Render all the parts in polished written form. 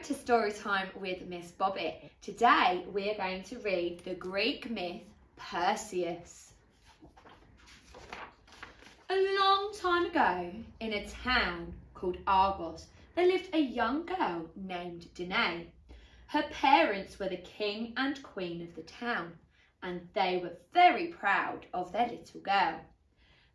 Welcome to Storytime with Miss Bobbett. Today we are going to read the Greek myth Perseus. A long time ago, in a town called Argos, there lived a young girl named Danae. Her parents were the king and queen of the town, and they were very proud of their little girl.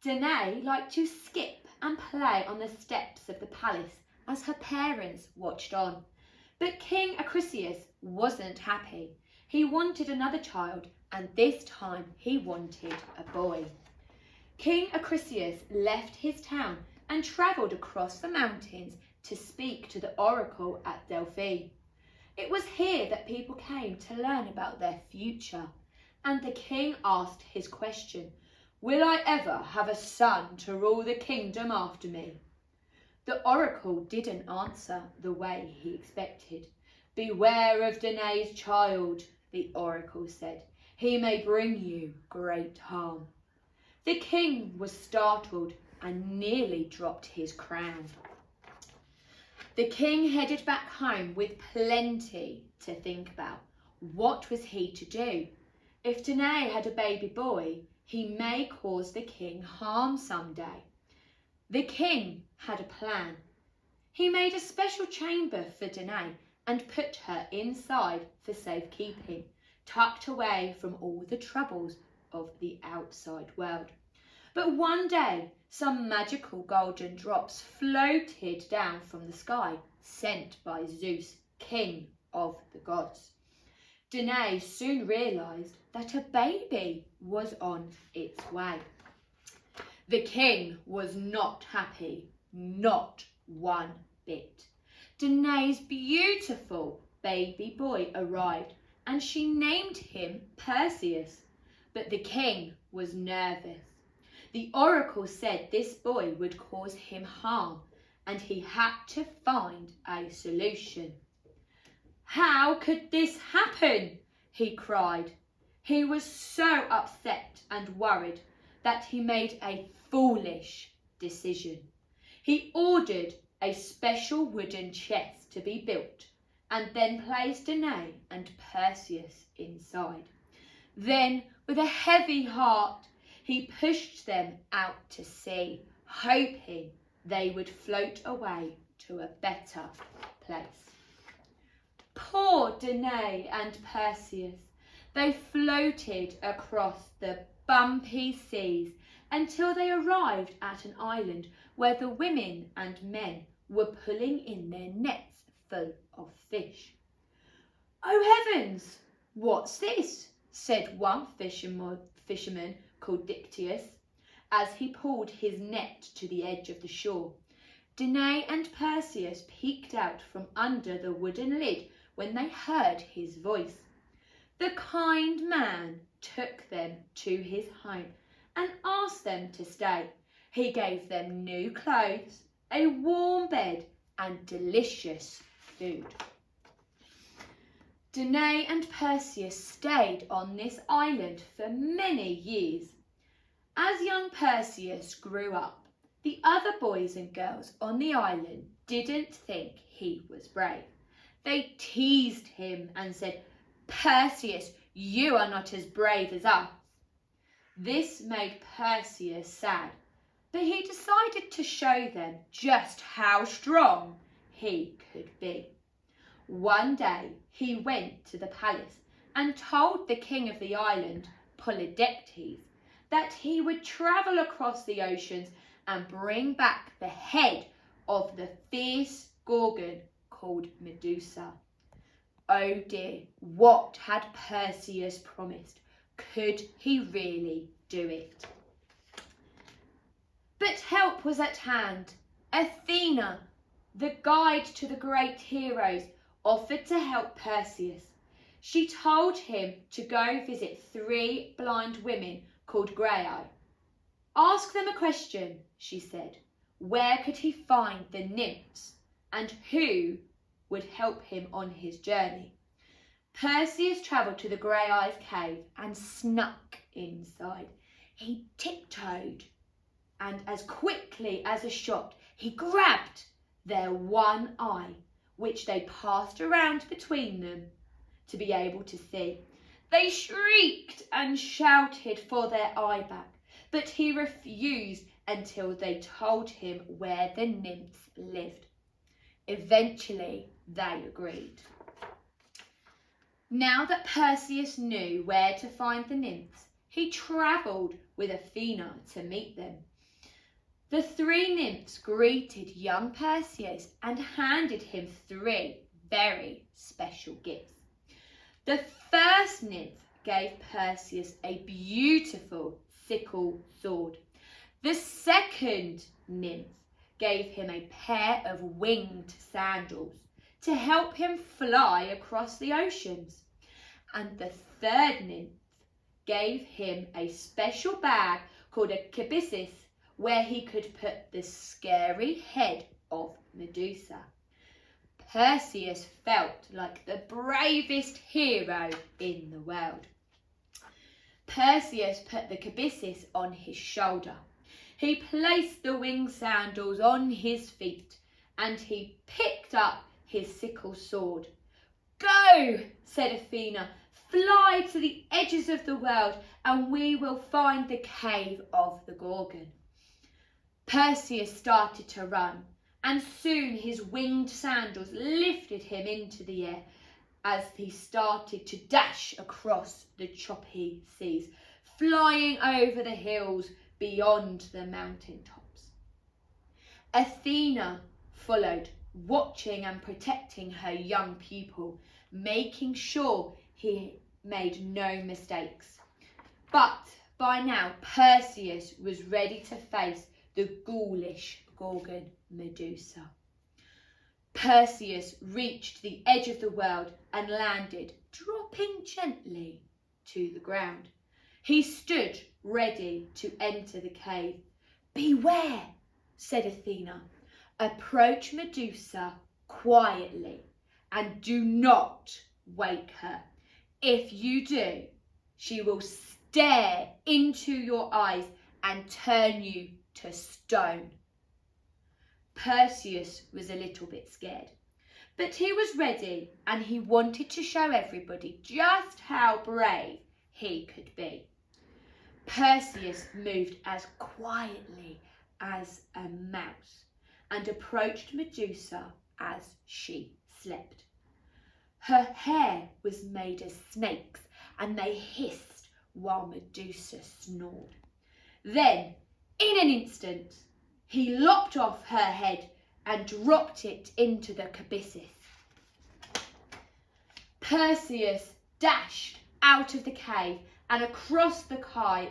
Danae liked to skip and play on the steps of the palace as her parents watched on. But King Perseus wasn't happy. He wanted another child, and this time he wanted a boy. King Perseus left his town and travelled across the mountains to speak to the oracle at Delphi. It was here that people came to learn about their future, and the king asked his question, "Will I ever have a son to rule the kingdom after me?" The oracle didn't answer the way he expected. "Beware of Danae's child," the oracle said. "He may bring you great harm." The king was startled and nearly dropped his crown. The king headed back home with plenty to think about. What was he to do? If Danae had a baby boy, he may cause the king harm someday. The king had a plan. He made a special chamber for Danae and put her inside for safekeeping, tucked away from all the troubles of the outside world. But one day, some magical golden drops floated down from the sky, sent by Zeus, king of the gods. Danae soon realised that a baby was on its way. The king was not happy, not one bit. Danae's beautiful baby boy arrived, and she named him Perseus. But the king was nervous. The oracle said this boy would cause him harm, and he had to find a solution. "How could this happen?" he cried. He was so upset and worried that he made a foolish decision. He ordered a special wooden chest to be built and then placed Danae and Perseus inside. Then, with a heavy heart, he pushed them out to sea, hoping they would float away to a better place. Poor Danae and Perseus. They floated across the bumpy seas until they arrived at an island where the women and men were pulling in their nets full of fish. "Oh heavens, what's this?" said one fisherman called Dictius, as he pulled his net to the edge of the shore. Danae and Perseus peeked out from under the wooden lid when they heard his voice. The kind man took them to his home and asked them to stay. He gave them new clothes, a warm bed, and delicious food. Danae and Perseus stayed on this island for many years. As young Perseus grew up, the other boys and girls on the island didn't think he was brave. They teased him and said, "Perseus, you are not as brave as us." This made Perseus sad, but he decided to show them just how strong he could be. One day he went to the palace and told the king of the island, Polydectes, that he would travel across the oceans and bring back the head of the fierce Gorgon called Medusa. Oh dear, what had Perseus promised? Could he really do it? But help was at hand. Athena, the guide to the great heroes, offered to help Perseus. She told him to go visit 3 blind women called Graeae. "Ask them a question," she said. Where could he find the nymphs, and who would help him on his journey? Perseus travelled to the Graeae's cave and snuck inside. He tiptoed, and as quickly as a shot, he grabbed their one eye. which they passed around between them to be able to see. They shrieked and shouted for their eye back, but he refused until they told him where the nymphs lived. Eventually, they agreed. Now that Perseus knew where to find the nymphs, he travelled with Athena to meet them. The three nymphs greeted young Perseus and handed him three very special gifts. The first nymph gave Perseus a beautiful sickle sword. The second nymph gave him a pair of winged sandals to help him fly across the oceans. And the third nymph gave him a special bag called a kibyssus, where he could put the scary head of Medusa. Perseus felt like the bravest hero in the world. Perseus put the kibyssus on his shoulder. He placed the winged sandals on his feet, and he picked up his sickle sword. "Go," said Athena, "fly to the edges of the world, and we will find the cave of the Gorgon." Perseus started to run, and soon his winged sandals lifted him into the air as he started to dash across the choppy seas, flying over the hills beyond the mountain tops. Athena followed, watching and protecting her young pupil, making sure he made no mistakes. But by now, Perseus was ready to face the ghoulish Gorgon Medusa. Perseus reached the edge of the world and landed, dropping gently to the ground. He stood ready to enter the cave. "Beware," said Athena. "Approach Medusa quietly and do not wake her. If you do, she will stare into your eyes and turn you to stone." Perseus was a little bit scared, but he was ready, and he wanted to show everybody just how brave he could be. Perseus moved as quietly as a mouse and approached Medusa as she slept. Her hair was made of snakes, and they hissed while Medusa snored. Then, in an instant, he lopped off her head and dropped it into the kibyssus. Perseus dashed out of the cave and across the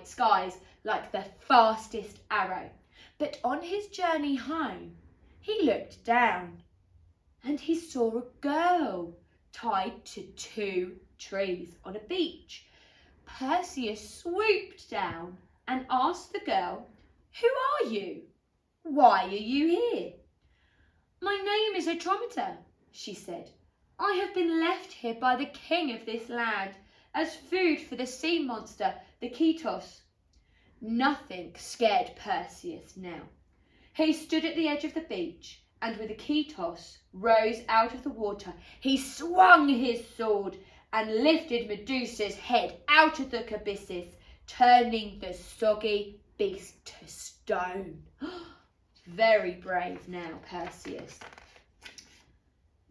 skies like the fastest arrow. But on his journey home, he looked down and he saw a girl tied to two trees on a beach. Perseus swooped down and asked the girl, "Who are you? Why are you here?" "My name is Andromeda," she said. "I have been left here by the king of this land as food for the sea monster, the Ketos." Nothing scared Perseus now. He stood at the edge of the beach, and when the Ketos rose out of the water, he swung his sword and lifted Medusa's head out of the kibyssus, turning the soggy beast to stone. Very brave now, Perseus.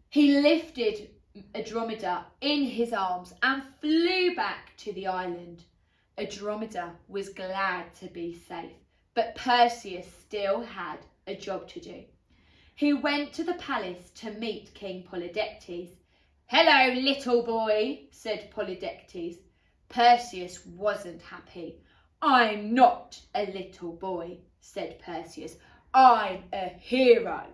He lifted Andromeda in his arms and flew back to the island. Andromeda was glad to be safe, but Perseus still had a job to do. He went to the palace to meet King Polydectes. "Hello, little boy," said Polydectes. Perseus wasn't happy. "I'm not a little boy," said Perseus. "I'm a hero."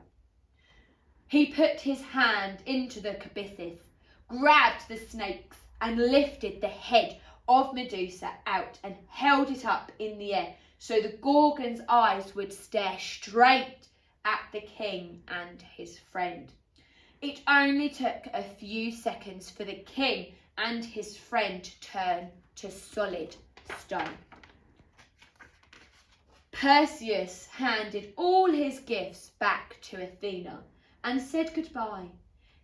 He put his hand into the kibyssus, grabbed the snakes and lifted the head of Medusa out and held it up in the air so the Gorgon's eyes would stare straight at the king and his friend. It only took a few seconds for the king and his friend to turn to solid stone. Perseus handed all his gifts back to Athena and said goodbye.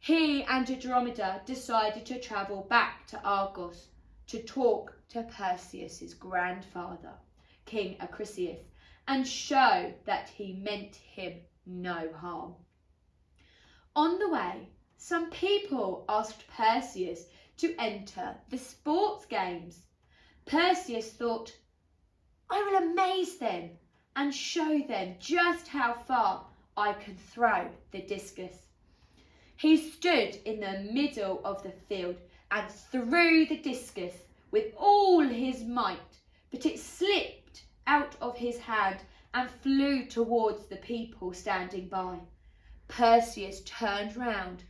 He and Andromeda decided to travel back to Argos to talk to Perseus's grandfather, King Perseus, and show that he meant him no harm. On the way, some people asked Perseus to enter the sports games. Perseus thought, I will amaze them and show them just how far I can throw the discus. He stood in the middle of the field and threw the discus with all his might, but it slipped out of his hand and flew towards the people standing by. Perseus turned round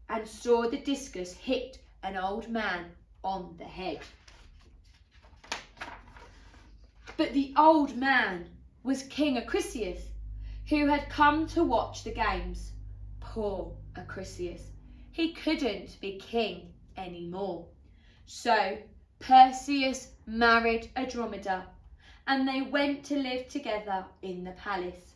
and saw the discus hit an old man on the head. But the old man was King Perseus, who had come to watch the games. Poor Perseus, he couldn't be king anymore. So Perseus married Andromeda, and they went to live together in the palace.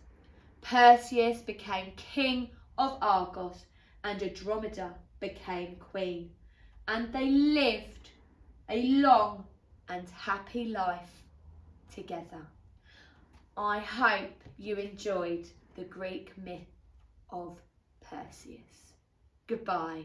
Perseus became king of Argos, and Andromeda became queen, and they lived a long and happy life together. I hope you enjoyed the Greek myth of Perseus. Goodbye.